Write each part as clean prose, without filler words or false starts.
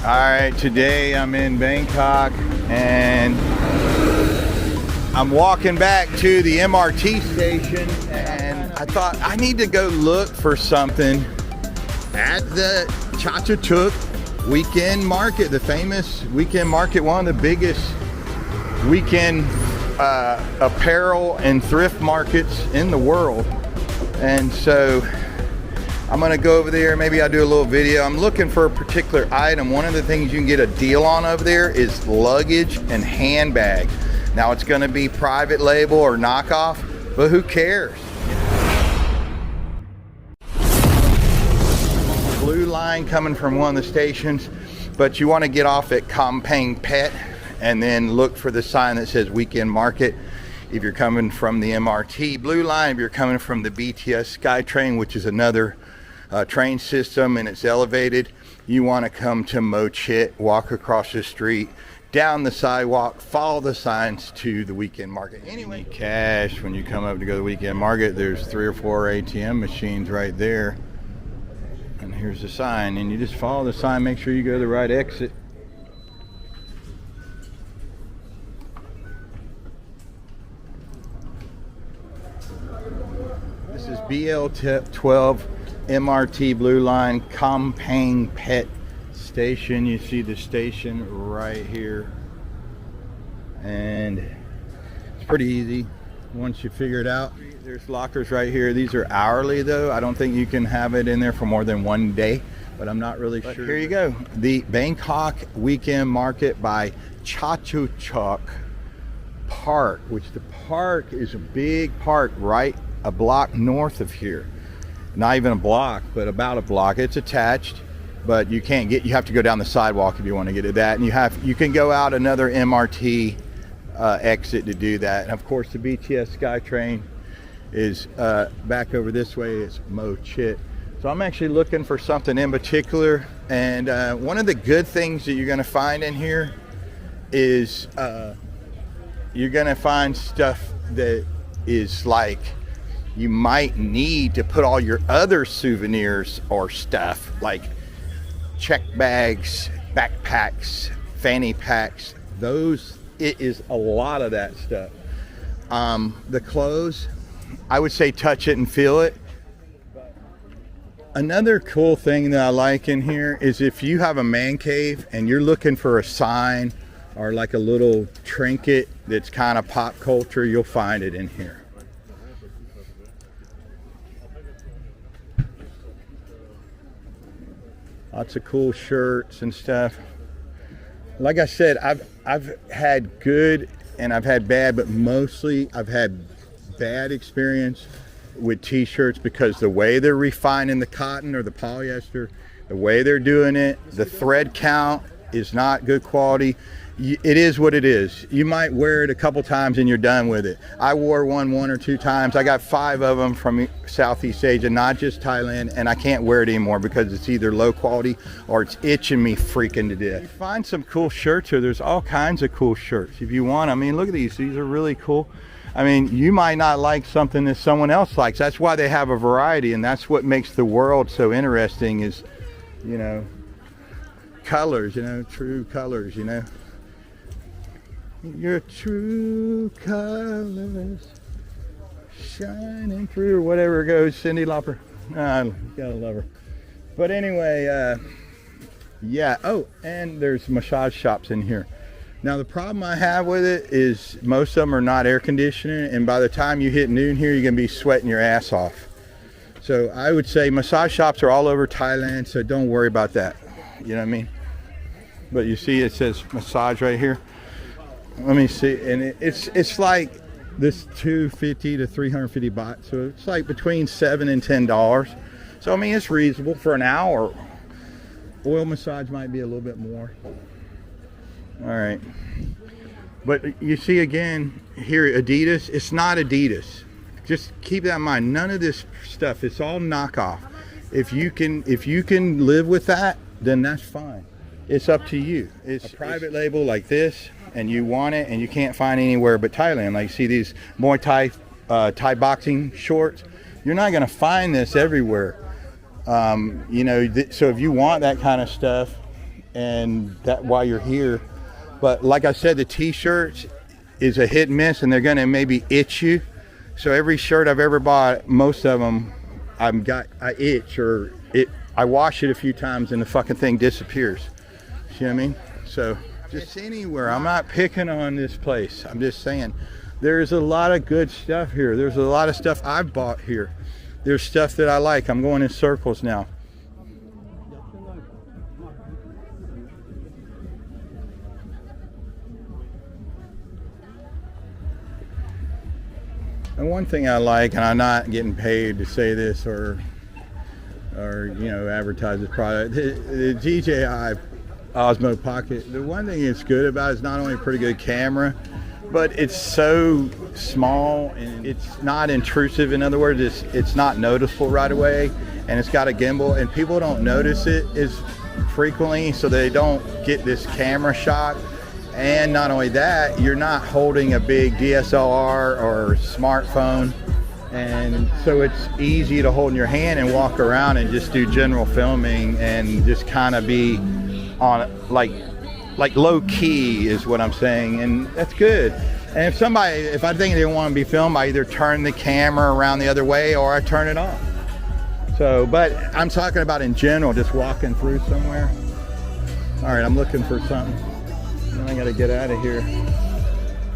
All right, today I'm in Bangkok and I'm walking back to the MRT station, and I thought I need to go look for something at the Chatuchak Weekend Market, the famous weekend market, one of the biggest weekend apparel and thrift markets in the world. And so I'm gonna go over there, maybe I'll do a little video. I'm looking for a particular item. One of the things you can get a deal on over there is luggage and handbags. Now it's gonna be private label or knockoff, but who cares? Blue line coming from one of the stations, but you wanna get off at Kamphaeng Phet and then look for the sign that says Weekend Market. If you're coming from the MRT blue line, if you're coming from the BTS SkyTrain, which is another train system and it's elevated, you want to come to Chit, walk across the street, down the sidewalk, follow the signs to the weekend market. Anyway, cash when you come up to go to the weekend market, there's 3 or 4 ATM machines right there, and here's the sign, and you just follow the sign, make sure you go to the right exit. This is BL12 MRT blue line, Kamphaeng Phet station. You see the station right here, and it's pretty easy once you figure it out. There's lockers right here. These are hourly though. I don't think you can have it in there for more than 1 day, but I'm not really sure. Here you go, the Bangkok Weekend Market by Chatuchak Park, which the park is a big park right a block north of here. Not even a block, but about a block. It's attached, but you can't get, you have to go down the sidewalk if you want to get to that, and you can go out another MRT exit to do that. And of course the BTS SkyTrain is back over this way. It's Chit. So I'm actually looking for something in particular, and one of the good things that you're going to find in here is you're going to find stuff that is like you might need to put all your other souvenirs or stuff, like check bags, backpacks, fanny packs. Those, it is a lot of that stuff. The clothes, I would say touch it and feel it. Another cool thing that I like in here is if you have a man cave and you're looking for a sign or like a little trinket that's kind of pop culture, you'll find it in here. Lots of cool shirts and stuff. Like I said, I've had good and I've had bad, but mostly I've had bad experience with t-shirts because the way they're refining the cotton or the polyester, the way they're doing it, the thread count is not good quality. It is what it is. You might wear it a couple times and you're done with it. I wore one or two times. I got 5 of them from Southeast Asia, not just Thailand, and I can't wear it anymore because it's either low quality or it's itching me freaking to death. You find some cool shirts here. There's all kinds of cool shirts if you want. I mean, look at these. These are really cool. I mean, you might not like something that someone else likes. That's why they have a variety, and that's what makes the world so interesting is, you know, colors, you know, true colors, you know. Your true colors shining through, or whatever it goes, Cyndi Lauper. Gotta love her. But anyway, yeah. Oh, and there's massage shops in here. Now the problem I have with it is most of them are not air conditioning, and by the time you hit noon here, you're gonna be sweating your ass off. So I would say massage shops are all over Thailand, so don't worry about that. You know what I mean? But you see it says massage right here. Let me see, and it's like this 250 to 350 baht, so it's like between $7 and $10. So I mean, it's reasonable for an hour. Oil massage might be a little bit more. All right, but you see again here, Adidas. It's not Adidas. Just keep that in mind. None of this stuff. It's all knockoff. If you can live with that, then that's fine. It's up to you. It's a private label like this, and you want it, and you can't find it anywhere but Thailand. Like, see these Muay Thai boxing shorts? You're not going to find this everywhere. You know, so if you want that kind of stuff, and that while you're here. But like I said, the t-shirts is a hit and miss, and they're gonna maybe itch you. So every shirt I've ever bought, most of them, I itch, or I wash it a few times and the fucking thing disappears. See what I mean? So just anywhere. I'm not picking on this place. I'm just saying there's a lot of good stuff here. There's a lot of stuff I've bought here. There's stuff that I like. I'm going in circles now. And one thing I like, and I'm not getting paid to say this or you know, advertise this product, the DJI Osmo Pocket, the one thing it's good about is not only a pretty good camera, but it's so small and it's not intrusive. In other words, it's not noticeable right away, and it's got a gimbal, and people don't notice it as frequently, so they don't get this camera shot. And not only that, you're not holding a big DSLR or smartphone, and so it's easy to hold in your hand and walk around and just do general filming and just kind of be on like low key is what I'm saying, and that's good. And if I think they want to be filmed, I either turn the camera around the other way or I turn it off. So, but I'm talking about in general, just walking through somewhere. All right, I'm looking for something. I gotta get out of here.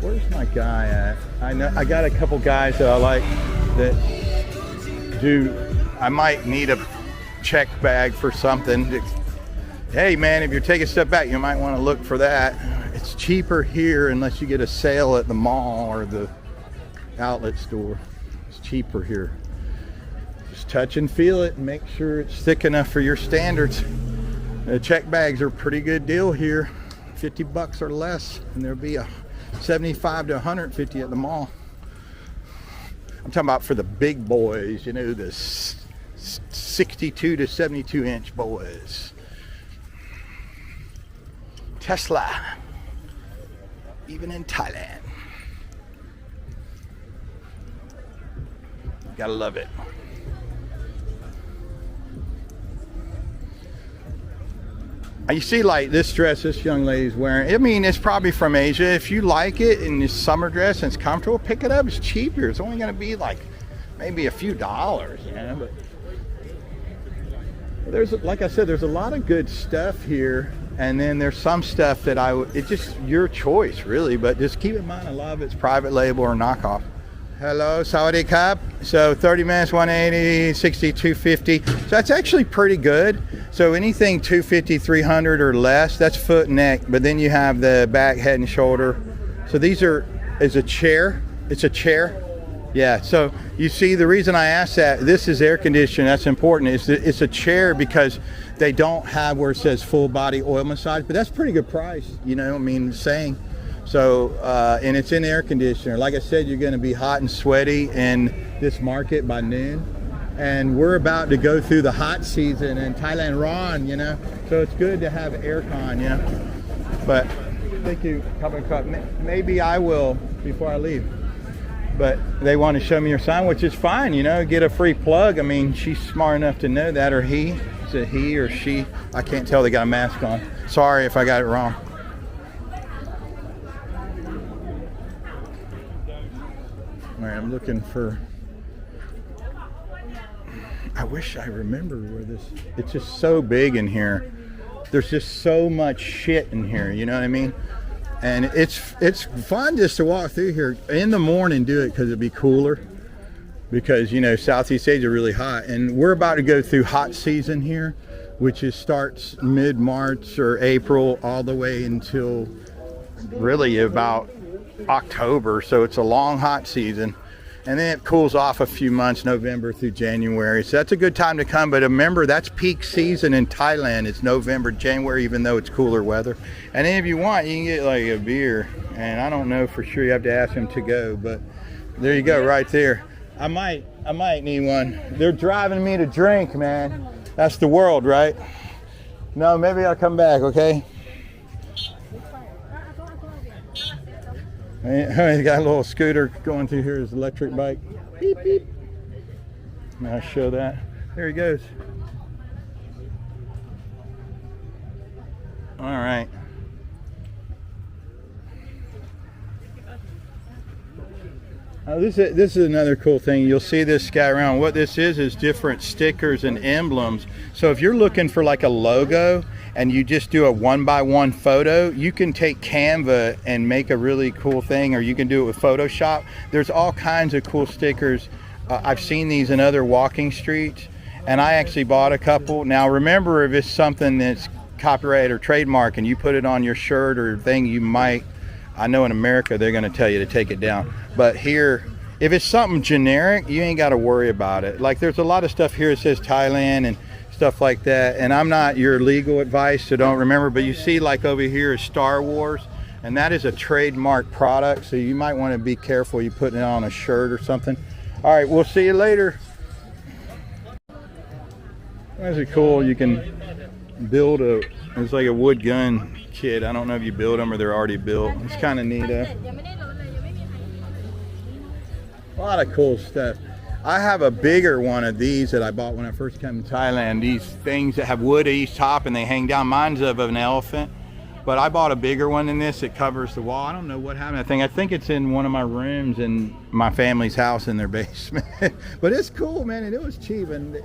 Where's my guy at? I know I got a couple guys that I like that do. I might need a check bag for something. Hey man, if you're taking a step back, you might want to look for that. It's cheaper here unless you get a sale at the mall or the outlet store. It's cheaper here. Just touch and feel it and make sure it's thick enough for your standards. The check bags are a pretty good deal here. 50 bucks or less, and there'll be a 75 to 150 at the mall. I'm talking about for the big boys, you know, the 62 to 72 inch boys. Tesla, even in Thailand. Gotta love it. You see, like this dress this young lady's wearing, I mean, it's probably from Asia. If you like it in this summer dress and it's comfortable, pick it up. It's cheaper. It's only going to be like maybe a few dollars, you know. But there's, like I said, there's a lot of good stuff here. And then there's some stuff that it's just your choice, really. But just keep in mind, a lot of it's private label or knockoff. Hello, Saudi Cup. So 30 minutes, 180, 60, 250. So that's actually pretty good. So anything 250, 300 or less, that's foot and neck. But then you have the back, head and shoulder. So these is a chair. It's a chair. Yeah, so you see the reason I asked that, this is air conditioning, that's important, is that it's a chair because they don't have where it says full body oil massage, but that's pretty good price, you know, I mean, saying. So, and it's in air conditioner. Like I said, you're gonna be hot and sweaty in this market by noon. And we're about to go through the hot season in Thailand, Ron, you know. So it's good to have aircon, you know. But thank you, Kamphaeng Phet. Maybe I will before I leave. But they want to show me your sign, which is fine, you know, get a free plug. I mean, she's smart enough to know that, or he. Is it he or she? I can't tell, they got a mask on. Sorry if I got it wrong. All right, I'm looking for, I wish I remember where this, it's just so big in here. There's just so much shit in here, you know what I mean? And it's fun just to walk through here. In the morning, do it because it'll be cooler. Because, you know, Southeast Asia is really hot. And we're about to go through hot season here, which starts mid-March or April all the way until really about October. So it's a long hot season. And then it cools off a few months, November through January. So that's a good time to come. But remember, that's peak season in Thailand. It's November, January, even though it's cooler weather. And then if you want, you can get like a beer. And I don't know for sure, you have to ask them to go. But there you go, right there. I might need one. They're driving me to drink, man. That's the world, right? No, maybe I'll come back, okay? He's got a little scooter going through here, his electric bike. Beep, beep. I'll show that. There he goes. All right. This is another cool thing. You'll see this guy around. What this is different stickers and emblems. So if you're looking for like a logo and you just do a 1-by-1 photo, you can take Canva and make a really cool thing, or you can do it with Photoshop. There's all kinds of cool stickers. I've seen these in other walking streets, and I actually bought a couple. Now remember, if it's something that's copyright or trademark and you put it on your shirt or thing, you might, I know in America they're going to tell you to take it down, but here if it's something generic, you ain't got to worry about it. Like there's a lot of stuff here that says Thailand and stuff like that, and I'm not your legal advice, so don't remember, but you see like over here is Star Wars, and that is a trademark product, so you might want to be careful you putting it on a shirt or something. All right, we'll see you later. That's it cool. You can build it's like a wood gun kit. I don't know if you build them or they're already built. It's kind of neat. A lot of cool stuff. I have a bigger one of these that I bought when I first came to Thailand. These things that have wood at each top and they hang down. Mine's of an elephant, but I bought a bigger one than this. It covers the wall. I don't know what happened. I think it's in one of my rooms in my family's house in their basement. But it's cool, man, and it was cheap. And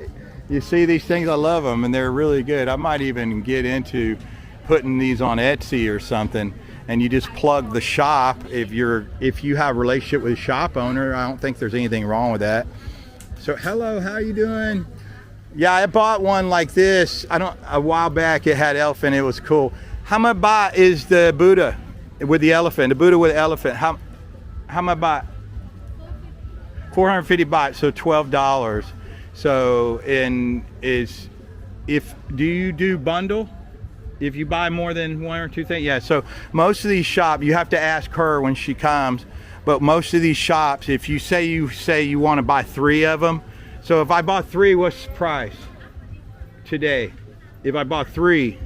you see these things, I love them, and they're really good. I might even get into putting these on Etsy or something, and you just plug the shop. If you have a relationship with a shop owner, I don't think there's anything wrong with that. So hello, how you doing? Yeah, I bought one like this. A while back. It had elephant. It was cool. How much baht is the Buddha with the elephant? The Buddha with the elephant. How much baht? 450 baht. So $12. So do you do bundle? If you buy more than one or two things? Yeah, so most of these shops, you have to ask her when she comes, but most of these shops, if you say you want to buy 3 of them, so if I bought 3, what's the price today? If I bought 3,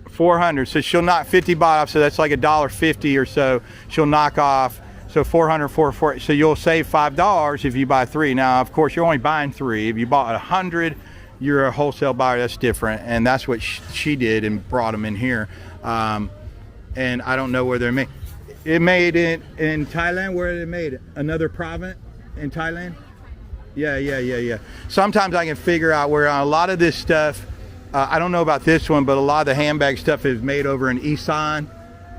400, so she'll knock 50 baht off, so that's like $1.50 or so. She'll knock off, so 400, 440, so you'll save $5 if you buy 3. Now, of course, you're only buying 3. If you bought 100, you're a wholesale buyer. That's different, and that's what she did and brought them in here. And I don't know where they're made. It made it in Thailand. Where it made? Another province in Thailand. Yeah. Sometimes I can figure out where a lot of this stuff. I don't know about this one, but a lot of the handbag stuff is made over in Isan.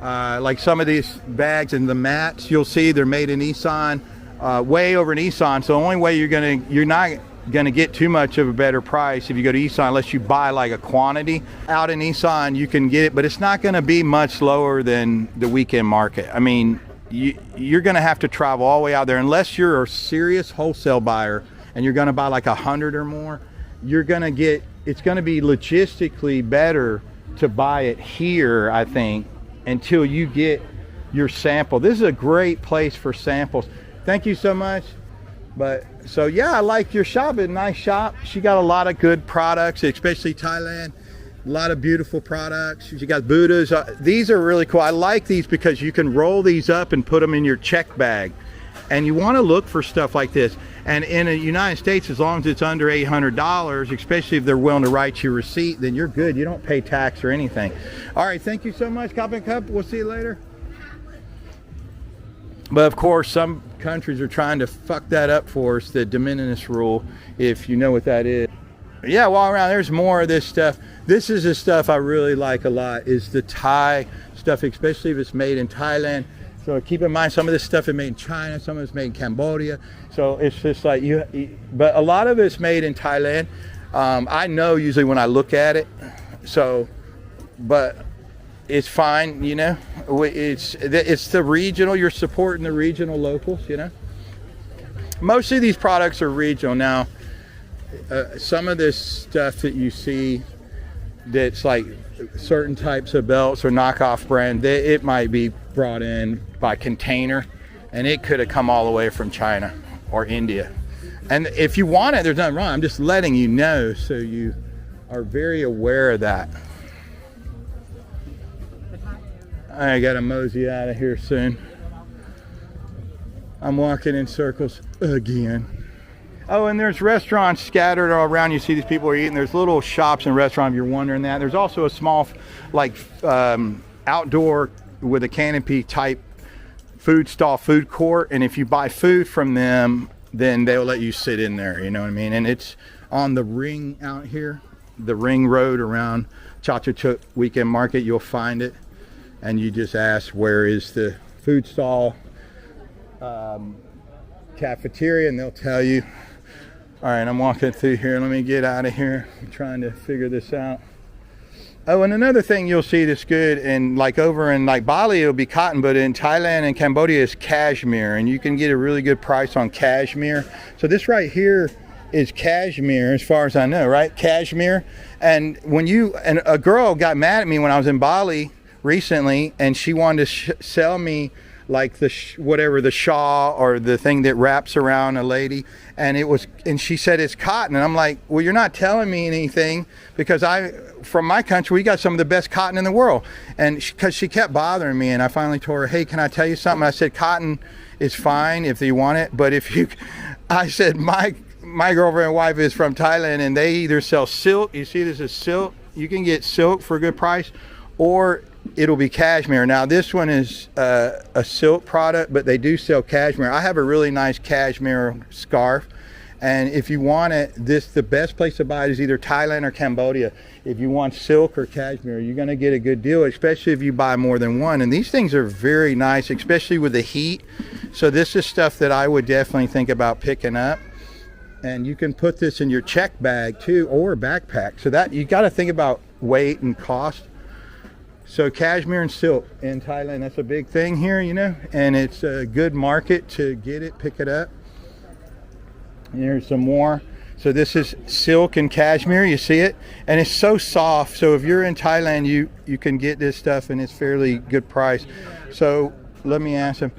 Like some of these bags and the mats, you'll see they're made in Isan, way over in Isan. So the only way you're not gonna get too much of a better price if you go to Isan, unless you buy like a quantity. Out in Isan you can get it, but it's not gonna be much lower than the weekend market. I mean, you're gonna have to travel all the way out there, unless you're a serious wholesale buyer and you're gonna buy like 100 or more. It's gonna be logistically better to buy it here, I think, until you get your sample. This is a great place for samples. Thank you so much. But so yeah, I like your shop. It's a nice shop. She got a lot of good products, especially Thailand. A lot of beautiful products. She got Buddhas. These are really cool. I like these because you can roll these up and put them in your check bag. And you want to look for stuff like this. And in the United States, as long as it's under $800, especially if they're willing to write you a receipt, then you're good. You don't pay tax or anything. All right, thank you so much, Kamphaeng Phet. We'll see you later. But of course, some countries are trying to fuck that up for us, the de minimis rule, if you know what that is. Yeah, while around, there's more of this stuff. This is the stuff I really like a lot, is the Thai stuff, especially if it's made in Thailand. So keep in mind, some of this stuff is made in China, some of it's made in Cambodia. So it's just like, but a lot of it's made in Thailand. I know usually when I look at it, so, but it's fine, you know. It's the regional, you're supporting the regional locals, you know. Most of these products are regional. Now, some of this stuff that you see that's like certain types of belts or knockoff brand, it might be brought in by container, and it could have come all the way from China or India. And if you want it, there's nothing wrong. I'm just letting you know so you are very aware of that. I gotta mosey out of here soon. I'm walking in circles again. Oh, and there's restaurants scattered all around. You see these people are eating. There's little shops and restaurants if you're wondering that. There's also a small, like, outdoor with a canopy type food stall, food court. And if you buy food from them, then they'll let you sit in there, you know what I mean? And it's on the ring out here, the ring road around Chatuchak Weekend Market. You'll find it. And you just ask, where is the food stall, cafeteria, and they'll tell you. All right, I'm walking through here. Let me get out of here. I'm trying to figure this out. Oh, and another thing you'll see that's good, and like over in like Bali, it'll be cotton, but in Thailand and Cambodia is cashmere, and you can get a really good price on cashmere. So this right here is cashmere, as far as I know, right? Cashmere. And and a girl got mad at me when I was in Bali recently, and she wanted to sell me like the whatever, the shawl or the thing that wraps around a lady, and she said it's cotton, and I'm like, well, you're not telling me anything, because from my country, we got some of the best cotton in the world. And because she kept bothering me, and I finally told her, hey, can I tell you something? I said, cotton is fine if you want it, but I said, my girlfriend and wife is from Thailand, and they either sell silk. You see, this is silk. You can get silk for a good price, or it'll be cashmere. Now this one is a silk product, but they do sell cashmere. I have a really nice cashmere scarf, and if you want it, the best place to buy it is either Thailand or Cambodia. If you want silk or cashmere, you're going to get a good deal, especially if you buy more than one. And these things are very nice, especially with the heat. So this is stuff that I would definitely think about picking up. And you can put this in your check bag too, or backpack. So that you got to think about weight and cost. So cashmere and silk in Thailand, that's a big thing here, you know, and it's a good market to get it, pick it up. And here's some more. So this is silk and cashmere, you see it, and it's so soft. So if you're in Thailand, you can get this stuff, and it's fairly good price. So let me ask him.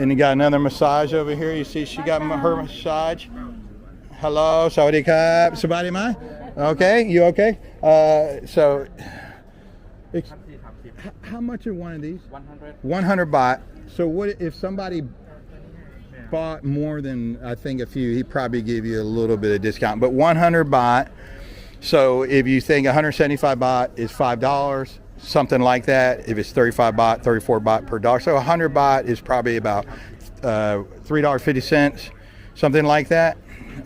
And you got another massage over here. You see she got her massage. Hello, sawadee-kap, sabadi mai? Okay, you okay? So, how much are one of these? 100. 100 baht. So what if somebody bought more than, I think, a few, he'd probably give you a little bit of discount. But 100 baht. So if you think 175 baht is $5, something like that. If it's 35 baht, 34 baht per dollar. So 100 baht is probably about $3.50, something like that.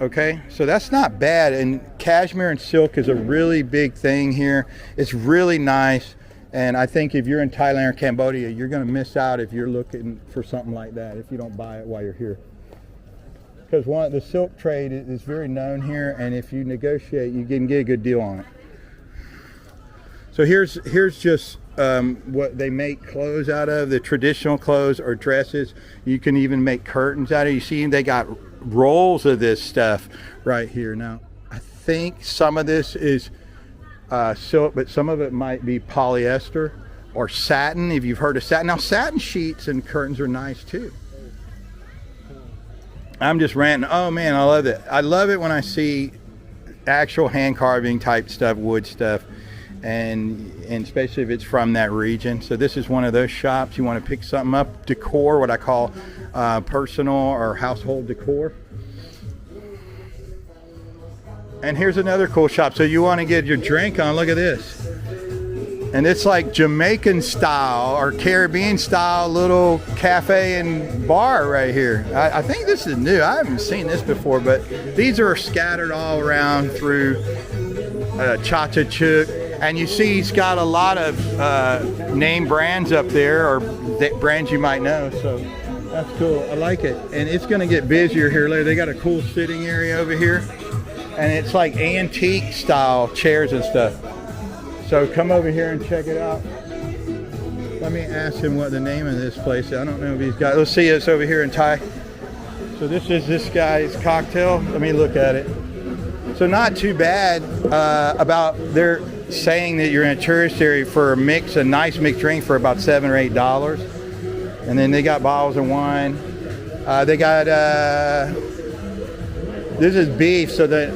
Okay, so that's not bad. And cashmere and silk is a really big thing here. It's really nice, and I think if you're in Thailand or Cambodia, you're going to miss out if you're looking for something like that if you don't buy it while you're here. Because the silk trade is very known here, and if you negotiate, you can get a good deal on it. So here's just what they make clothes out of, the traditional clothes or dresses. You can even make curtains out of it. You see, they got rolls of this stuff right here. Now, I think some of this is silk, but some of it might be polyester or satin, if you've heard of satin. Now, satin sheets and curtains are nice too. I'm just ranting. Oh man, I love it. I love it when I see actual hand carving type stuff, wood stuff, and especially if it's from that region. So this is one of those shops. You want to pick something up, decor, what I call personal or household decor. And here's another cool shop. So you want to get your drink on, look at this. And it's like Jamaican style or Caribbean style little cafe and bar right here. I think this is new. I haven't seen this before, but these are scattered all around through Chatuchak. And you see he's got a lot of name brands up there, or brands you might know. So that's cool. I like it. And it's going to get busier here later. They got a cool sitting area over here. And it's like antique style chairs and stuff. So come over here and check it out. Let me ask him what the name of this place is. I don't know if he's got, let's see, it's over here in Thai. So this is this guy's cocktail. Let me look at it. So not too bad about their saying that you're in a tourist area for a nice mixed drink for about $7 or $8. And then they got bottles of wine. They got, this is beef, so the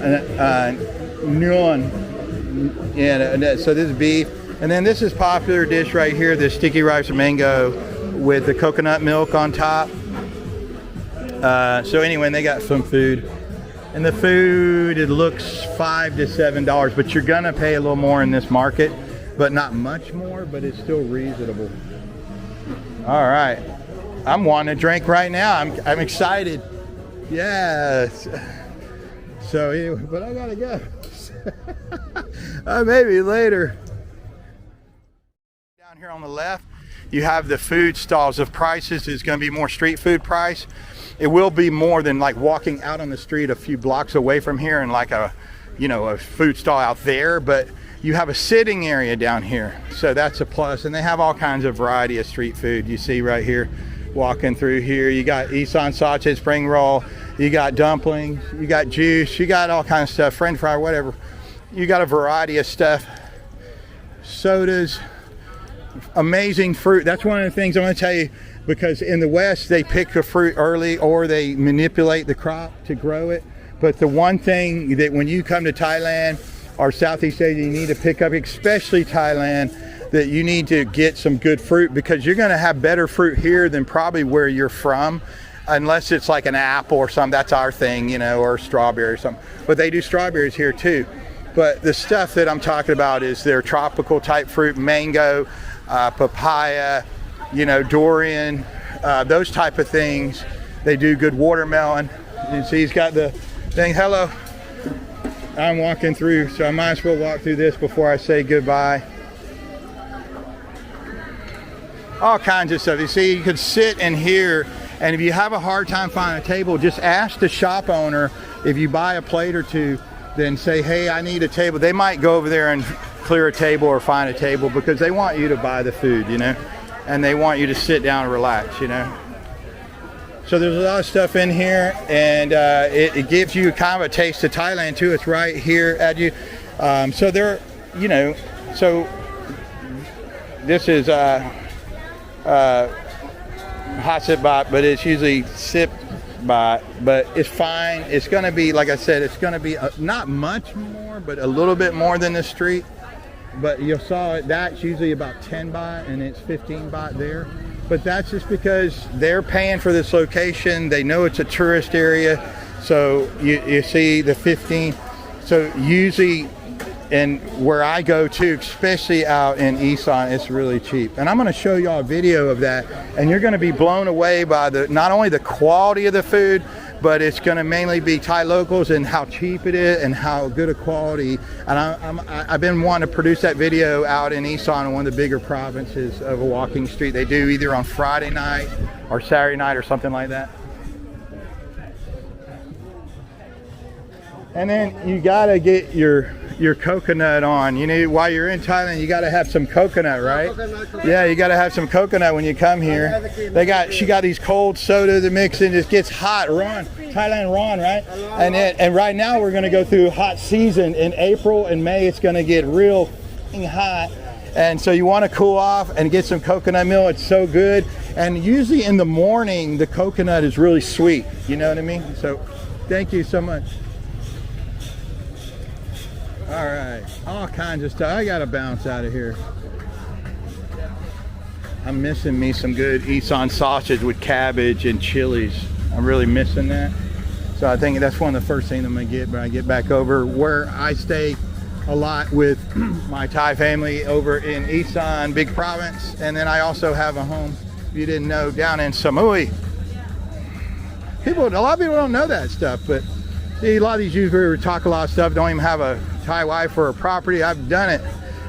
nyon. Yeah, so this is beef. And then this is popular dish right here, the sticky rice and mango with the coconut milk on top. So anyway, they got some food. And the food, it looks $5 to $7, but you're gonna pay a little more in this market, but not much more, but it's still reasonable. All right, I'm wanting a drink right now. I'm excited. Yes. So anyway, but I gotta go. Maybe later. Down here on the left, you have the food stalls of prices. It's gonna be more street food price. It will be more than like walking out on the street a few blocks away from here and like a food stall out there, but you have a sitting area down here. So that's a plus. And they have all kinds of variety of street food. You see right here, walking through here, you got Isan sausage, spring roll, you got dumplings, you got juice, you got all kinds of stuff, French fry, whatever. You got a variety of stuff. Sodas, amazing fruit. That's one of the things I'm gonna tell you, because in the West, they pick the fruit early or they manipulate the crop to grow it. But the one thing that when you come to Thailand or Southeast Asia, you need to pick up, especially Thailand, that you need to get some good fruit, because you're gonna have better fruit here than probably where you're from, unless it's like an apple or something. That's our thing, or strawberry or something. But they do strawberries here too. But the stuff that I'm talking about is their tropical type fruit, mango, papaya, durian, those type of things. They do good watermelon. You see he's got the thing. Hello. I'm walking through, so I might as well walk through this before I say goodbye. All kinds of stuff. You see, you could sit in here, and if you have a hard time finding a table, just ask the shop owner. If you buy a plate or two, then say, hey, I need a table. They might go over there and clear a table or find a table, because they want you to buy the food, and they want you to sit down and relax, So there's a lot of stuff in here, and it gives you kind of a taste of Thailand too. It's right here at you. So there, so this is hot sip bot, but it's usually sip bot, but it's fine. It's going to be, like I said, it's going to be not much more, but a little bit more than the street. But you saw it, that's usually about 10 baht, and it's 15 baht there. But that's just because they're paying for this location. They know it's a tourist area. So you see the 15. So usually, and where I go to, especially out in Isan, it's really cheap. And I'm going to show y'all a video of that, and you're going to be blown away by not only the quality of the food, but it's going to mainly be Thai locals and how cheap it is and how good a quality. And I've been wanting to produce that video out in Isan, one of the bigger provinces of a walking street. They do either on Friday night or Saturday night or something like that. And then you got to get your coconut on. While you're in Thailand, you got to have some coconut, right? Yeah, you got to have some coconut when you come here. She got these cold soda to mix in. It gets hot. Thailand Ron, right? And right now we're going to go through hot season. In April and May, it's going to get real hot. And so you want to cool off and get some coconut milk. It's so good. And usually in the morning, the coconut is really sweet. You know what I mean? So thank you so much. All right, all kinds of stuff. I gotta bounce out of here. I'm missing me some good Isan sausage with cabbage and chilies. I'm really missing that. So I think that's one of the first things I'm gonna get when I get back over where I stay a lot with my Thai family over in Isan, big province. And then I also have a home, if you didn't know, down in Samui. A lot of people don't know that stuff, but see, a lot of these YouTubers talk a lot of stuff, don't even have a Thai wife or a property. I've done it,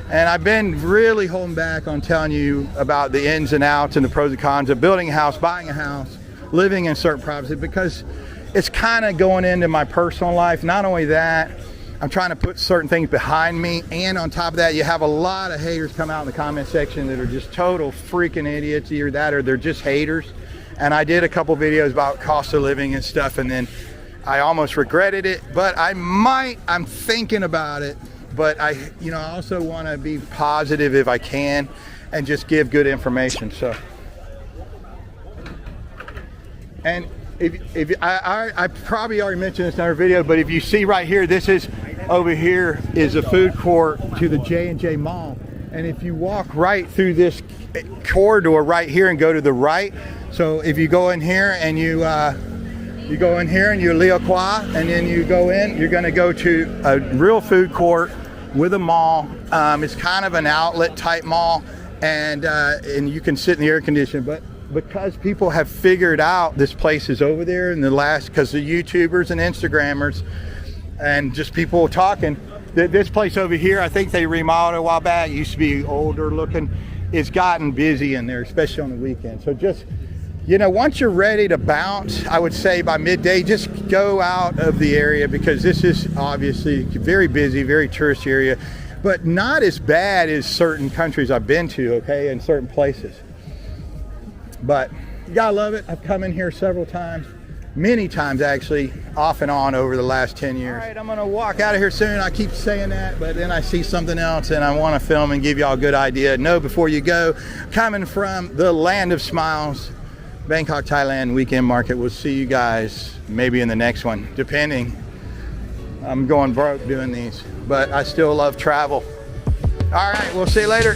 and I've been really holding back on telling you about the ins and outs and the pros and cons of building a house, buying a house, living in certain provinces, because it's kind of going into my personal life. Not only that, I'm trying to put certain things behind me, and on top of that, you have a lot of haters come out in the comment section that are just total freaking idiots. Either that or they're just haters. And I did a couple videos about cost of living and stuff, and then I almost regretted it, but I'm thinking about it, but I also want to be positive if I can and just give good information. So, and if I probably already mentioned this in our video, but if you see right here, this is over here is a food court to the J&J Mall. And if you walk right through this corridor right here and go to the right, so if you go in here and you You go in here and you Leo Kwa, and then you go in. You're going to go to a real food court with a mall. It's kind of an outlet type mall, and you can sit in the air conditioner. But because people have figured out this place is over there in the last, because the YouTubers and Instagrammers and just people talking, this place over here, I think they remodeled a while back. It used to be older looking. It's gotten busy in there, especially on the weekend. So just, you know, once you're ready to bounce, I would say by midday, just go out of the area, because this is obviously very busy, very tourist area, but not as bad as certain countries I've been to, okay, in certain places. But you gotta love it. I've come in here several times, many times actually, off and on over the last 10 years. All right, I'm gonna walk out of here soon. I keep saying that, but then I see something else and I wanna film and give y'all a good idea. Know before you go, coming from the land of smiles, Bangkok, Thailand weekend market. We'll see you guys maybe in the next one, depending. I'm going broke doing these, but I still love travel. All right, we'll see you later.